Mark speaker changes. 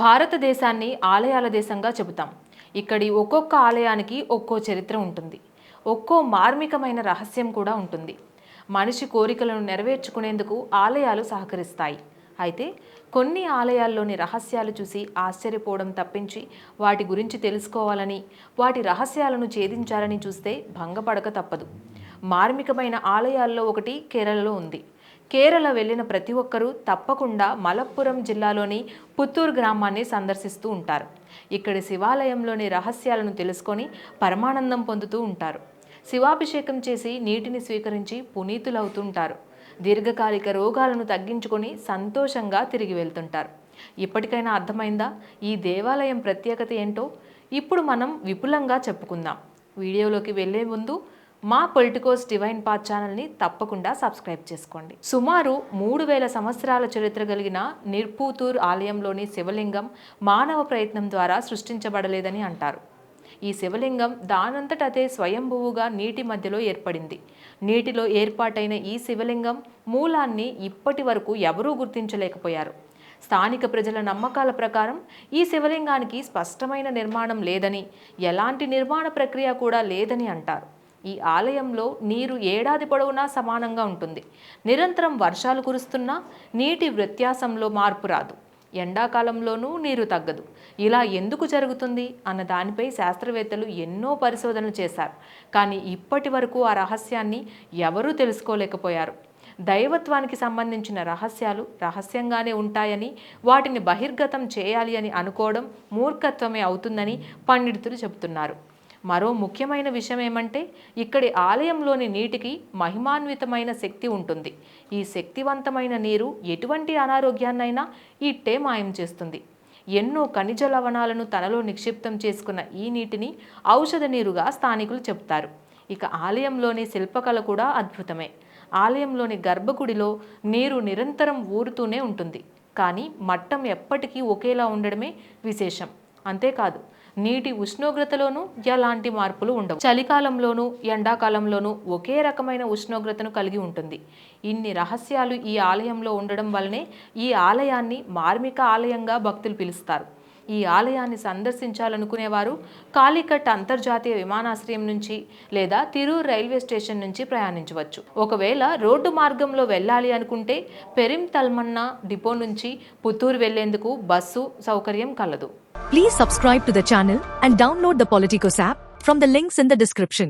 Speaker 1: భారతదేశాన్ని ఆలయాల దేశంగా చెబుతాం. ఇక్కడి ఒక్కొక్క ఆలయానికి ఒక్కో చరిత్ర ఉంటుంది. ఒక్కో మార్మికమైన రహస్యం కూడా ఉంటుంది. మనిషి కోరికలను నెరవేర్చుకునేందుకు ఆలయాలు సహకరిస్తాయి. అయితే కొన్ని ఆలయాల్లోని రహస్యాలు చూసి ఆశ్చర్యపోవడం తప్పించి వాటి గురించి తెలుసుకోవాలని, వాటి రహస్యాలను ఛేదించాలని చూస్తే భంగపడక తప్పదు. మార్మికమైన ఆలయాల్లో ఒకటి కేరళలో ఉంది. కేరళ వెళ్ళిన ప్రతి ఒక్కరూ తప్పకుండా మలప్పురం జిల్లాలోని పుత్తూరు గ్రామాన్ని సందర్శిస్తూ ఉంటారు. ఇక్కడి శివాలయంలోని రహస్యాలను తెలుసుకొని పరమానందం పొందుతూ ఉంటారు. శివాభిషేకం చేసి నీటిని స్వీకరించి పునీతులవుతుంటారు. దీర్ఘకాలిక రోగాలను తగ్గించుకొని సంతోషంగా తిరిగి వెళ్తుంటారు. ఇప్పటికైనా అర్థమైందా ఈ దేవాలయం ప్రత్యేకత ఏంటో? ఇప్పుడు మనం విపులంగా చెప్పుకుందాం. వీడియోలోకి వెళ్లే ముందు మా పొలిటికోస్ డివైన్ పాత్ ఛానల్ని తప్పకుండా సబ్స్క్రైబ్ చేసుకోండి. సుమారు 3000 సంవత్సరాల చరిత్ర కలిగిన నిర్పూతూర్ ఆలయంలోని శివలింగం మానవ ప్రయత్నం ద్వారా సృష్టించబడలేదని అంటారు. ఈ శివలింగం దానంతట అదే స్వయంభువుగా నీటి మధ్యలో ఏర్పడింది. నీటిలో ఏర్పాటైన ఈ శివలింగం మూలాన్ని ఇప్పటి వరకు ఎవరూ గుర్తించలేకపోయారు. స్థానిక ప్రజల నమ్మకాల ప్రకారం ఈ శివలింగానికి స్పష్టమైన నిర్మాణం లేదని, ఎలాంటి నిర్మాణ ప్రక్రియ కూడా లేదని అంటారు. ఈ ఆలయంలో నీరు ఏడాది పొడవునా సమానంగా ఉంటుంది. నిరంతరం వర్షాలు కురుస్తున్నా నీటి వ్యత్యాసంలో మార్పు రాదు. ఎండాకాలంలోనూ నీరు తగ్గదు. ఇలా ఎందుకు జరుగుతుంది అన్న దానిపై శాస్త్రవేత్తలు ఎన్నో పరిశోధనలు చేశారు. కానీ ఇప్పటి వరకు ఆ రహస్యాన్ని ఎవరూ తెలుసుకోలేకపోయారు. దైవత్వానికి సంబంధించిన రహస్యాలు రహస్యంగానే ఉంటాయని, వాటిని బహిర్గతం చేయాలి అని అనుకోవడం మూర్ఖత్వమే అవుతుందని పండితులు చెబుతున్నారు. మరో ముఖ్యమైన విషయం ఏమంటే, ఇక్కడి ఆలయంలోని నీటికి మహిమాన్వితమైన శక్తి ఉంటుంది. ఈ శక్తివంతమైన నీరు ఎటువంటి అనారోగ్యాన్నైనా ఇట్టే మాయం చేస్తుంది. ఎన్నో ఖనిజ లవణాలను తనలో నిక్షిప్తం చేసుకున్న ఈ నీటిని ఔషధ నీరుగా స్థానికులు చెబుతారు. ఇక ఆలయంలోని శిల్పకళ కూడా అద్భుతమే. ఆలయంలోని గర్భగుడిలో నీరు నిరంతరం ఊరుతూనే ఉంటుంది. కానీ మట్టం ఎప్పటికీ ఒకేలా ఉండడమే విశేషం. అంతేకాదు, నీటి ఉష్ణోగ్రతలోనూ ఎలాంటి మార్పులు ఉండవు. చలికాలంలోనూ ఎండాకాలంలోనూ ఒకే రకమైన ఉష్ణోగ్రతను కలిగి ఉంటుంది. ఇన్ని రహస్యాలు ఈ ఆలయంలో ఉండడం వల్లనే ఈ ఆలయాన్ని మార్మిక ఆలయంగా భక్తులు పిలుస్తారు. ఈ ఆలయాన్ని సందర్శించాలనుకునేవారు కాలికట్ అంతర్జాతీయ విమానాశ్రయం నుంచి లేదా తిరూర్ రైల్వే స్టేషన్ నుంచి ప్రయాణించవచ్చు. ఒకవేళ రోడ్డు మార్గంలో వెళ్ళాలి అనుకుంటే పెరింతల్మన్నా డిపో నుంచి పుత్తూరు వెళ్లేందుకు బస్సు సౌకర్యం కలదు.
Speaker 2: Please subscribe to the channel and download the Politicos app from the links in the description.